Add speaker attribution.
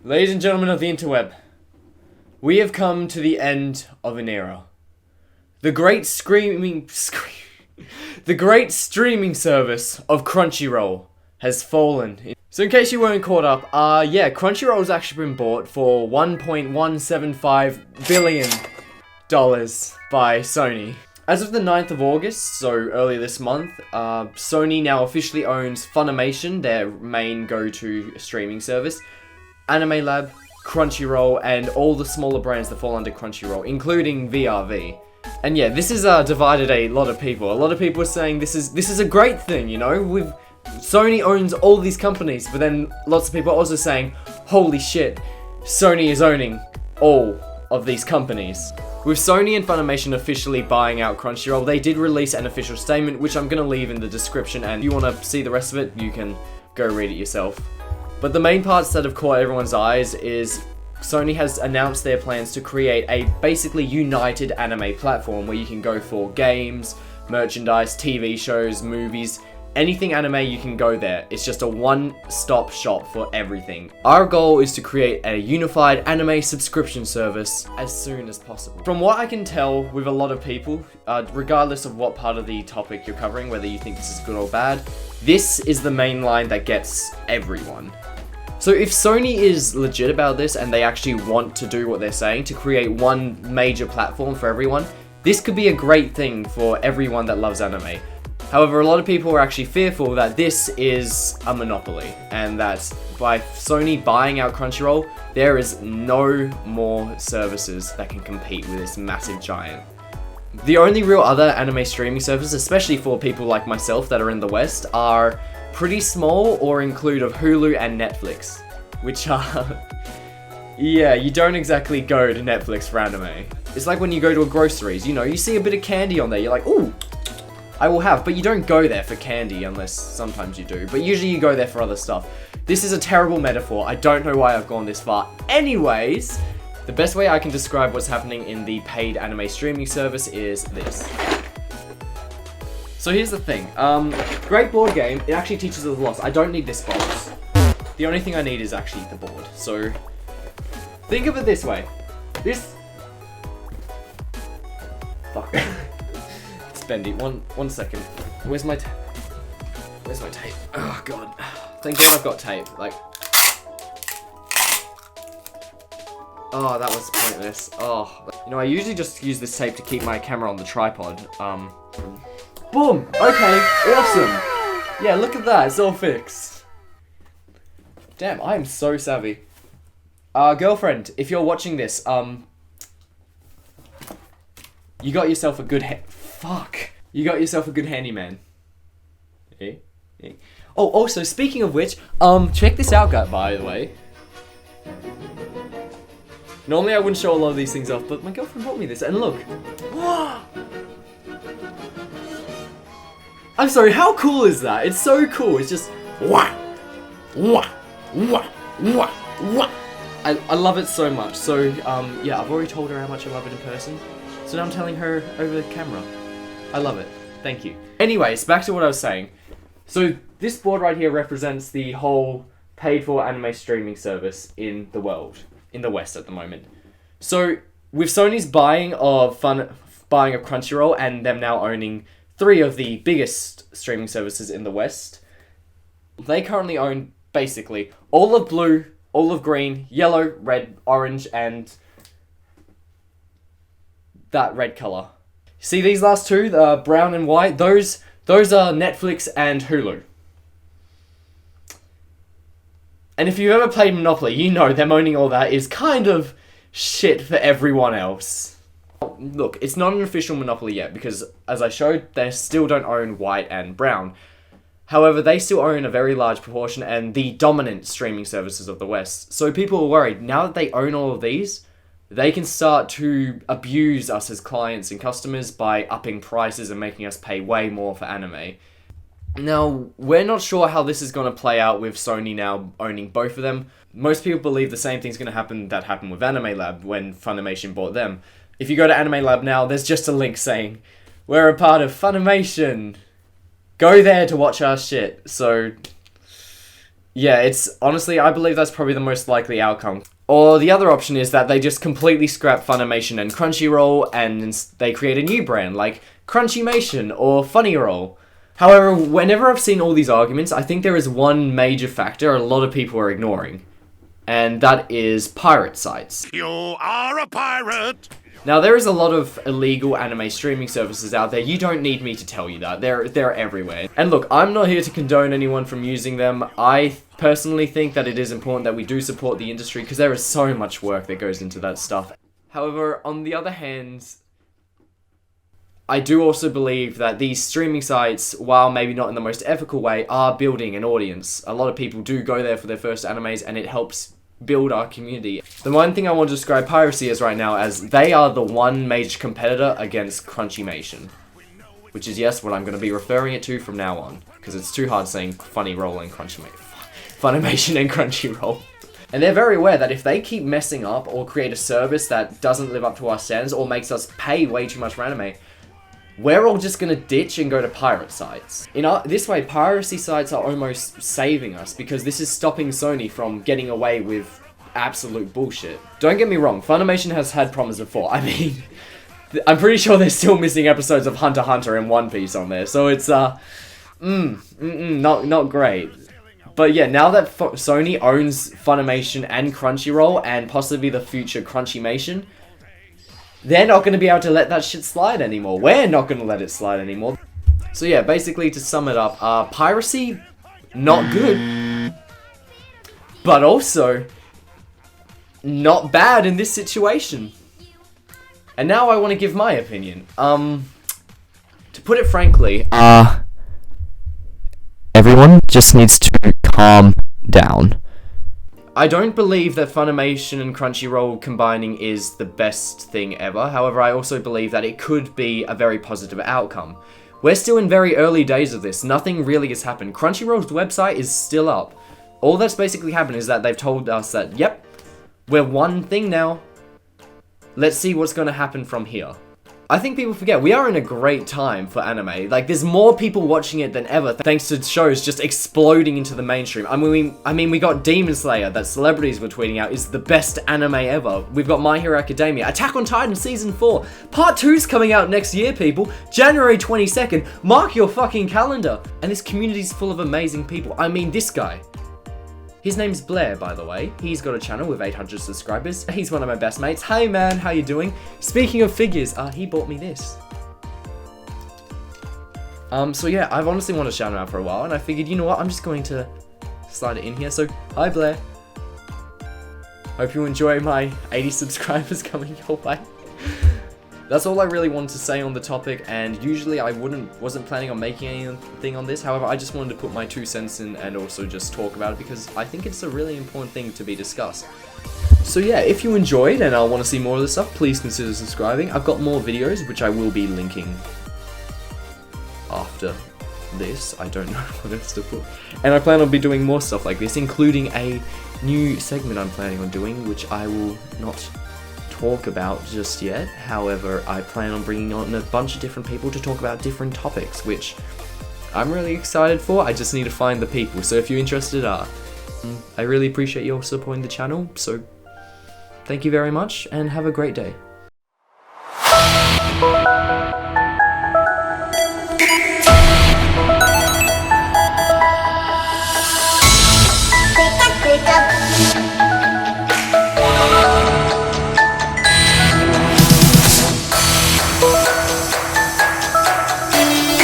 Speaker 1: Ladies and gentlemen of the interweb, we have come to the end of an era. The great streaming service of Crunchyroll has fallen. So in case you weren't caught up, Crunchyroll has actually been bought for $1.175 billion by Sony. As of the 9th of August, so earlier this month, Sony now officially owns Funimation, their main go-to streaming service, Anime Lab, Crunchyroll, and all the smaller brands that fall under Crunchyroll, including VRV. And yeah, this has divided a lot of people. A lot of people are saying this is a great thing, you know? Sony owns all these companies, but then lots of people are also saying, holy shit, Sony is owning all of these companies. With Sony and Funimation officially buying out Crunchyroll, they did release an official statement, which I'm gonna leave in the description, and if you wanna see the rest of it, you can go read it yourself. But the main parts that have caught everyone's eyes is Sony has announced their plans to create a basically united anime platform where you can go for games, merchandise, TV shows, movies, anything anime, you can go there. It's just a one-stop shop for everything. Our goal is to create a unified anime subscription service as soon as possible. From what I can tell with a lot of people, regardless of what part of the topic you're covering, whether you think this is good or bad, this is the main line that gets everyone. So if Sony is legit about this and they actually want to do what they're saying, to create one major platform for everyone, this could be a great thing for everyone that loves anime. However, a lot of people are actually fearful that this is a monopoly, and that by Sony buying out Crunchyroll, there is no more services that can compete with this massive giant. The only real other anime streaming services, especially for people like myself that are in the West, are pretty small or include of Hulu and Netflix, which are... yeah, you don't exactly go to Netflix for anime. It's like when you go to a groceries, you know, you see a bit of candy on there, you're like, ooh, I will have, but you don't go there for candy unless sometimes you do, but usually you go there for other stuff. This is a terrible metaphor, I don't know why I've gone this far. Anyways, the best way I can describe what's happening in the paid anime streaming service is this. So here's the thing, great board game, it actually teaches us a lot. I don't need this box. The only thing I need is actually the board. So, think of it this way. Fuck. It's bendy, one second. Where's my tape? Oh god. Thank god I've got tape, like. Oh, that was pointless. Oh. You know, I usually just use this tape to keep my camera on the tripod. Boom! Okay, awesome! Yeah, look at that, it's all fixed. Damn, I am so savvy. Girlfriend, if you're watching this, you got yourself a good You got yourself a good handyman. Eh? Oh, also, speaking of which, check this out, guy, by the way. Normally I wouldn't show a lot of these things off, but my girlfriend bought me this, and look. I'm sorry, how cool is that? It's so cool, it's just... I love it so much. So, yeah, I've already told her how much I love it in person. So now I'm telling her over the camera. I love it. Thank you. Anyways, back to what I was saying. So, this board right here represents the whole paid-for anime streaming service in the world. In the West at the moment. So, with Sony's buying of Crunchyroll and them now owning 3 of the biggest streaming services in the West, they currently own, basically, all of blue, all of green, yellow, red, orange, and that red colour. See these last 2, the brown and white? Those are Netflix and Hulu. And if you've ever played Monopoly, you know them owning all that is kind of shit for everyone else. Look, it's not an official Monopoly yet, because, as I showed, they still don't own white and brown. However, they still own a very large proportion and the dominant streaming services of the West. So people are worried, now that they own all of these, they can start to abuse us as clients and customers by upping prices and making us pay way more for anime. Now, we're not sure how this is going to play out with Sony now owning both of them. Most people believe the same thing's going to happen that happened with Anime Lab when Funimation bought them. If you go to Anime Lab now, there's just a link saying, we're a part of Funimation. Go there to watch our shit. So, Yeah, it's honestly, I believe that's probably the most likely outcome. Or the other option is that they just completely scrap Funimation and Crunchyroll and they create a new brand like Crunchymation or Funnyroll. However, whenever I've seen all these arguments, I think there is one major factor a lot of people are ignoring. And that is pirate sites.
Speaker 2: You are a pirate!
Speaker 1: Now, there is a lot of illegal anime streaming services out there. You don't need me to tell you that. They're everywhere. And look, I'm not here to condone anyone from using them. I personally think that it is important that we do support the industry because there is so much work that goes into that stuff. However, on the other hand, I do also believe that these streaming sites, while maybe not in the most ethical way, are building an audience. A lot of people do go there for their first animes and it helps build our community. The one thing I want to describe piracy as right now as they are the one major competitor against Crunchymation. Which is, yes, what I'm going to be referring it to from now on. Because it's too hard saying Funnyroll and Funimation and Crunchyroll. And they're very aware that if they keep messing up or create a service that doesn't live up to our standards or makes us pay way too much for anime, we're all just gonna ditch and go to pirate sites. This way, piracy sites are almost saving us because this is stopping Sony from getting away with absolute bullshit. Don't get me wrong, Funimation has had problems before. I mean, I'm pretty sure they're still missing episodes of Hunter x Hunter and One Piece on there, so it's not great. But yeah, now that Sony owns Funimation and Crunchyroll and possibly the future Crunchymation, they're not going to be able to let that shit slide anymore. We're not going to let it slide anymore. So yeah, basically to sum it up, piracy, not good. But also, not bad in this situation. And now I want to give my opinion. To put it frankly,
Speaker 3: everyone just needs to calm down.
Speaker 1: I don't believe that Funimation and Crunchyroll combining is the best thing ever. However, I also believe that it could be a very positive outcome. We're still in very early days of this. Nothing really has happened. Crunchyroll's website is still up. All that's basically happened is that they've told us that, yep, we're one thing now. Let's see what's going to happen from here. I think people forget, we are in a great time for anime. Like, there's more people watching it than ever, thanks to shows just exploding into the mainstream. I mean, we got Demon Slayer, that celebrities were tweeting out is the best anime ever. We've got My Hero Academia, Attack on Titan Season 4. Part 2's coming out next year, people. January 22nd. Mark your fucking calendar. And this community's full of amazing people. I mean, this guy. His name's Blair, by the way. He's got a channel with 800 subscribers. He's one of my best mates. Hey man, how you doing? Speaking of figures, he bought me this. So yeah, I've honestly wanted to shout him out for a while, and I figured, you know what, I'm just going to slide it in here. So, hi Blair. Hope you enjoy my 80 subscribers coming your way. That's all I really wanted to say on the topic, and usually I wasn't planning on making anything on this. However, I just wanted to put my 2 cents in and also just talk about it because I think it's a really important thing to be discussed. So yeah, if you enjoyed and want to see more of this stuff, please consider subscribing. I've got more videos which I will be linking after this. I don't know what else to put. And I plan on be doing more stuff like this, including a new segment I'm planning on doing, which I will not talk about just yet. However, I plan on bringing on a bunch of different people to talk about different topics, which I'm really excited for. I just need to find the people. So if you're interested, I really appreciate your supporting the channel. So thank you very much and have a great day.